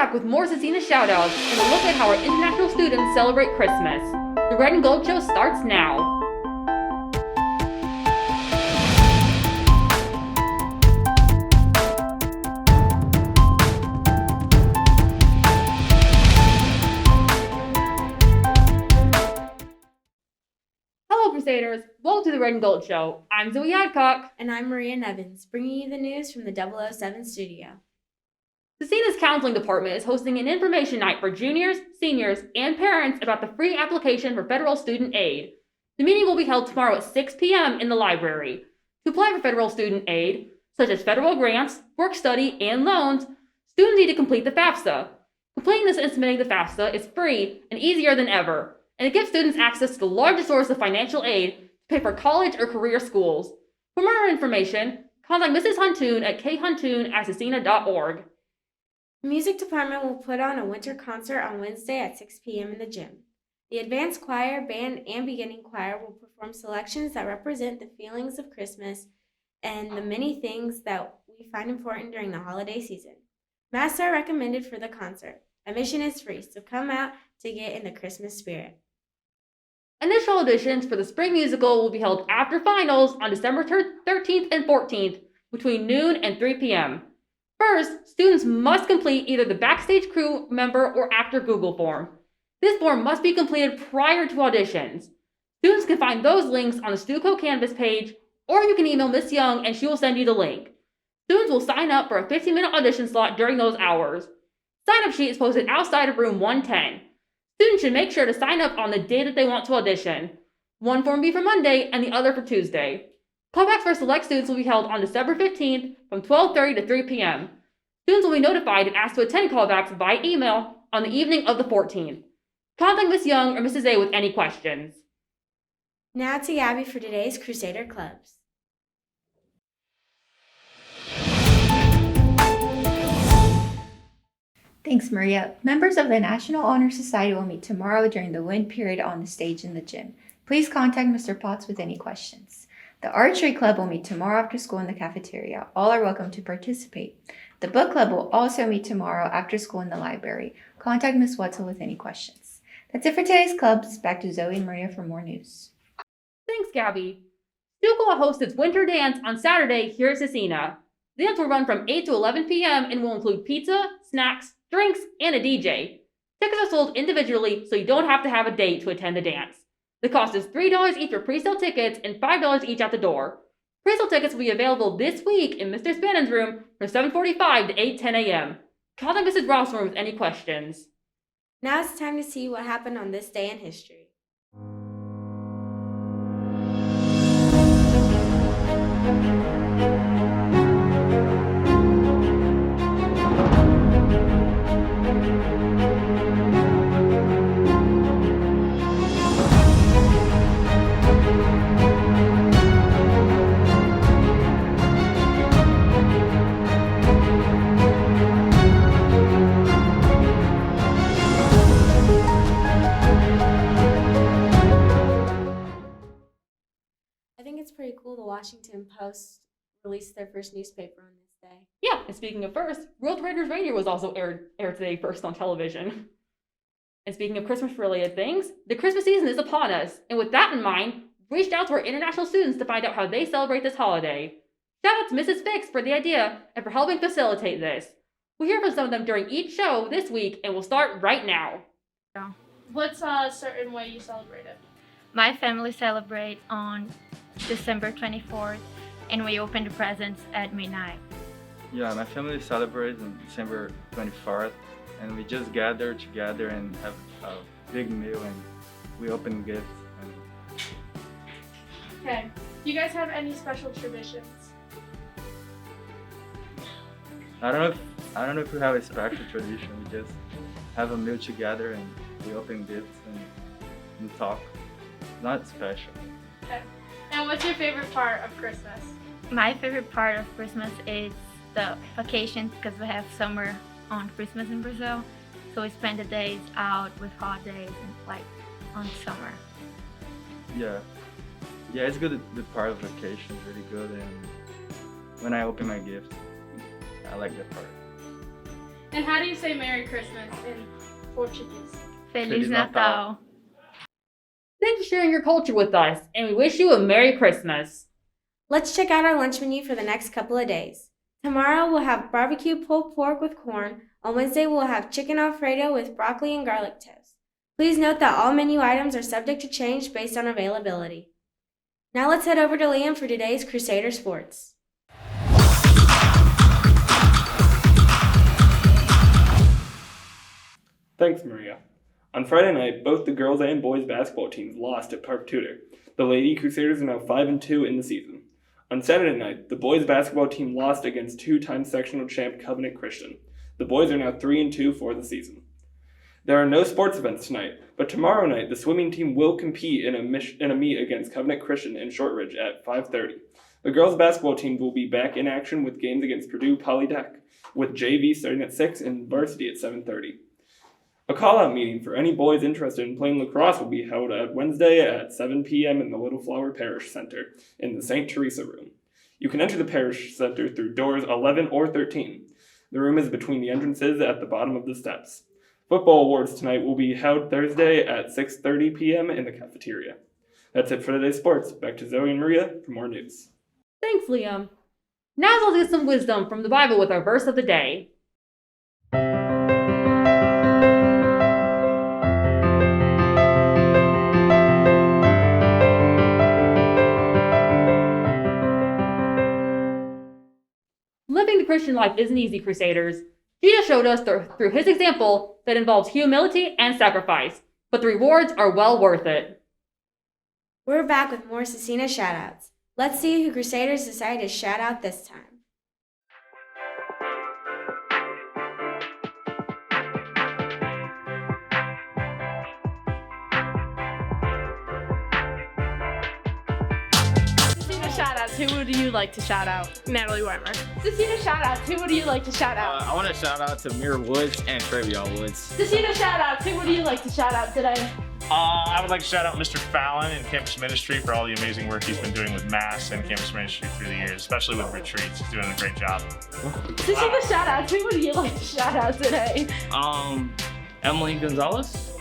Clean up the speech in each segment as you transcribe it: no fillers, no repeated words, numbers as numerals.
back with more Scecina shoutouts and a look at how our international students celebrate Christmas. The Red and Gold Show starts now. Hello, Crusaders. Welcome to the Red and Gold Show. I'm Zoe Adcock. And I'm Maria Nevins, bringing you the news from the 007 studio. Scecina's counseling department is hosting an information night for juniors, seniors, and parents about the free application for federal student aid. The meeting will be held tomorrow at 6 p.m. in the library. To apply for federal student aid, such as federal grants, work study, and loans, students need to complete the FAFSA. Completing this and submitting the FAFSA is free and easier than ever, and it gives students access to the largest source of financial aid to pay for college or career schools. For more information, contact Mrs. Huntoon at khuntoon@scecina.org. The music department will put on a winter concert on Wednesday at 6 p.m. in the gym. The advanced choir, band, and beginning choir will perform selections that represent the feelings of Christmas and the many things that we find important during the holiday season. Masks are recommended for the concert. Admission is free, so come out to get in the Christmas spirit. Initial auditions for the spring musical will be held after finals on December 13th and 14th between noon and 3 p.m. First, students must complete either the backstage crew member or actor Google form. This form must be completed prior to auditions. Students can find those links on the Stuco Canvas page, or you can email Miss Young and she will send you the link. Students will sign up for a 15-minute audition slot during those hours. Sign-up sheet is posted outside of room 110. Students should make sure to sign up on the day that they want to audition. One form will be for Monday and the other for Tuesday. Callbacks for select students will be held on December 15th from 12:30 to 3 p.m. Students will be notified and asked to attend callbacks by email on the evening of the 14th. Contact Miss Young or Mrs. A with any questions. Now to Gabby for today's Crusader Clubs. Thanks, Maria. Members of the National Honor Society will meet tomorrow during the wind period on the stage in the gym. Please contact Mr. Potts with any questions. The Archery Club will meet tomorrow after school in the cafeteria. All are welcome to participate. The Book Club will also meet tomorrow after school in the library. Contact Ms. Wetzel with any questions. That's it for today's clubs. Back to Zoe and Maria for more news. Thanks, Gabby. Stuco will host its winter dance on Saturday here at Scecina. The dance will run from 8 to 11 p.m. and will include pizza, snacks, drinks, and a DJ. Tickets are sold individually, so you don't have to have a date to attend the dance. The cost is $3 each for pre-sale tickets and $5 each at the door. Pre-sale tickets will be available this week in Mr. Spannon's room from 7:45 to 8:10 a.m. Contact Mrs. Rossmore with any questions. Now it's time to see what happened on this day in history. I think it's pretty cool the Washington Post released their first newspaper on this day. Yeah, and speaking of first, World Raiders Radio was also aired today first on television. And speaking of Christmas-related things, the Christmas season is upon us, and with that in mind, we reached out to our international students to find out how they celebrate this holiday. Shout out to Mrs. Fix for the idea and for helping facilitate this. We'll hear from some of them during each show this week, and we'll start right now. What's a certain way you celebrate it? My family celebrate on December 24th, and we open the presents at midnight. Yeah, my family celebrates on December 24th, and we just gather together and have a big meal, and we open gifts. Okay. Do you guys have any special traditions? I don't know if we have a special tradition. We just have a meal together and we open gifts and talk. Not special. Okay. And what's your favorite part of Christmas? My favorite part of Christmas is the vacations because we have summer on Christmas in Brazil. So we spend the days out with holidays and like on summer. Yeah, it's good. The part of vacation is really good, and when I open my gifts, I like that part. And how do you say Merry Christmas in Portuguese? Feliz Natal. Thanks for sharing your culture with us, and we wish you a Merry Christmas. Let's check out our lunch menu for the next couple of days. Tomorrow we'll have barbecue pulled pork with corn. On Wednesday we'll have chicken Alfredo with broccoli and garlic toast. Please note that all menu items are subject to change based on availability. Now let's head over to Liam for today's Crusader Sports. Thanks, Maria. On Friday night, both the girls and boys basketball teams lost at Park Tudor. The Lady Crusaders are now 5-2 in the season. On Saturday night, the boys basketball team lost against two-time sectional champ Covenant Christian. The boys are now 3-2 for the season. There are no sports events tonight, but tomorrow night the swimming team will compete in a meet against Covenant Christian in Shortridge at 5:30. The girls basketball team will be back in action with games against Purdue Polytech, with JV starting at 6 and varsity at 7:30. A call-out meeting for any boys interested in playing lacrosse will be held at Wednesday at 7 p.m. in the Little Flower Parish Center in the St. Teresa Room. You can enter the Parish Center through doors 11 or 13. The room is between the entrances at the bottom of the steps. Football awards tonight will be held Thursday at 6:30 p.m. in the cafeteria. That's it for today's sports. Back to Zoe and Maria for more news. Thanks, Liam. Now let's get some wisdom from the Bible with our verse of the day. Living the Christian life isn't easy, Crusaders. Jesus showed us through his example that involves humility and sacrifice, but the rewards are well worth it. We're back with more Scecina shoutouts. Let's see who Crusaders decide to shout out this time. Scecina shoutouts. Who would you like to shout out? Natalie Weimer. Scecina shoutouts. Who would you like to shout out? I want to shout out to Mira Woods and Trevion Woods. Scecina shoutouts. Who would you like to shout out today? I would like to shout out Mr. Fallon in campus ministry for all the amazing work he's been doing with Mass and campus ministry through the years, especially with retreats. He's doing a great job. Scecina shoutouts. Who would you like to shout out today? Emily Gonzalez.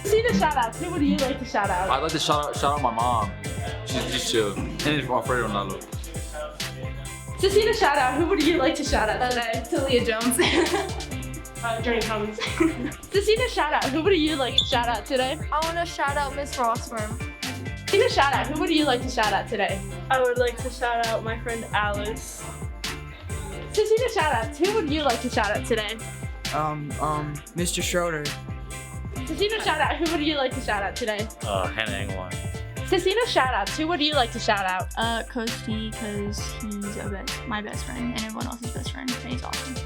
Scecina shoutouts. Who would you like to shout out? I'd like to shout out my mom. She's chill. And it's Alfredo Ronaldo. Scecina shoutout. Who would you like to shout out today? Talia Jones. Journey Cummins. Scecina shoutout. Who would you like to shout out today? I want to shout out Miss Rossworm. Scecina shoutout. Who would you like to shout out today? I would like to shout out my friend Alice. Scecina shoutouts. Who would you like to shout out today? Mr. Schroeder. Scecina shoutout. Who would you like to shout out today? Hannah Engwan. Scecina shoutouts. Who would you like to shout out? Coach D, because he's my best friend and everyone else's best friend, and he's awesome.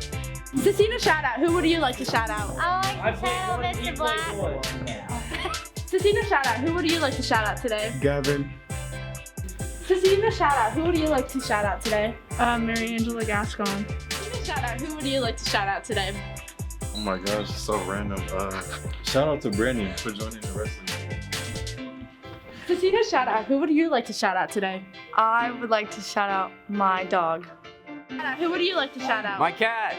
Scecina shoutout. Who would you like to shout out? I like to shout out Mr. Black. Scecina shoutout. Who would you like to shout out today? Gavin. Scecina shoutout. Who would you like to shout out today? Mary Angela Gascon. Scecina shoutout. Who would you like to shout out today? Oh my gosh, it's so random. Shout out to Brandon for joining the wrestling team. Scecina shoutout. Who would you like to shout out today? I would like to shout out my dog. Who would you like to shout out? My cat.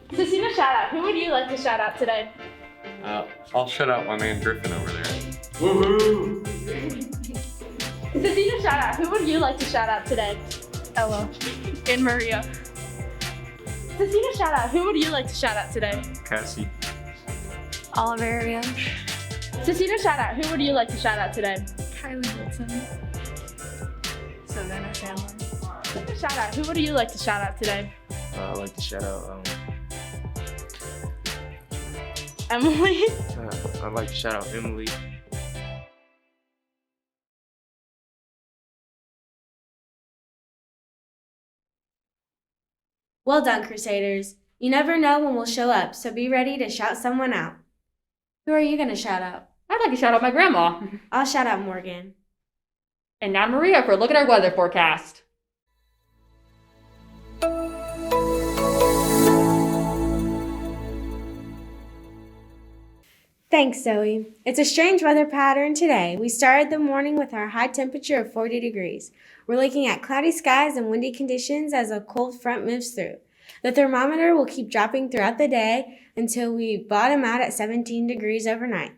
Scecina shoutout. Who would you like to shout out today? I'll shout out my man Griffin over there. Woohoo! Scecina shoutout. Who would you like to shout out today? Ella. And Maria. Scecina shoutout. Who would you like to shout out today? Cassie. Oliveria. Scecina shoutout. Who would you like to shout out today? Kylie Wilson. Savannah Sandler. Scecina shoutout. Who would you like to shout out today? I'd like to shout out Emily. I'd like to shout out Emily. Well done, Crusaders. You never know when we'll show up, so be ready to shout someone out. Who are you going to shout out? I'd like to shout out my grandma. I'll shout out Morgan. And now Maria for a look at our weather forecast. Thanks, Zoe. It's a strange weather pattern today. We started the morning with our high temperature of 40 degrees. We're looking at cloudy skies and windy conditions as a cold front moves through. The thermometer will keep dropping throughout the day until we bottom out at 17 degrees overnight.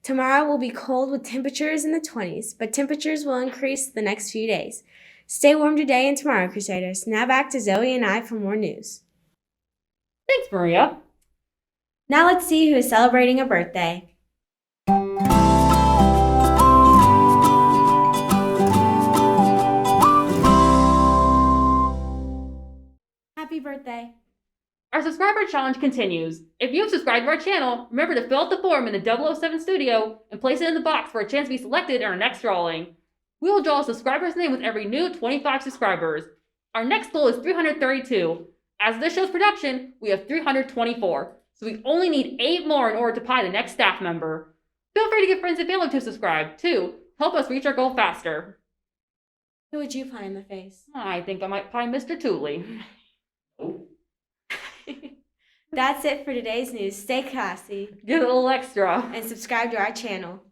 Tomorrow will be cold with temperatures in the 20s, but temperatures will increase the next few days. Stay warm today and tomorrow, Crusaders. Now back to Zoe and I for more news. Thanks, Maria. Now let's see who is celebrating a birthday. Happy birthday. Our subscriber challenge continues. If you have subscribed to our channel, remember to fill out the form in the 007 studio and place it in the box for a chance to be selected in our next drawing. We will draw a subscriber's name with every new 25 subscribers. Our next goal is 332. As this show's production, we have 324, so we only need 8 more in order to pie the next staff member. Feel free to get friends and family to subscribe, too. Help us reach our goal faster. Who would you pie in the face? I think I might pie Mr. Tooley. That's it for today's news. Stay classy. Get a little extra. And subscribe to our channel.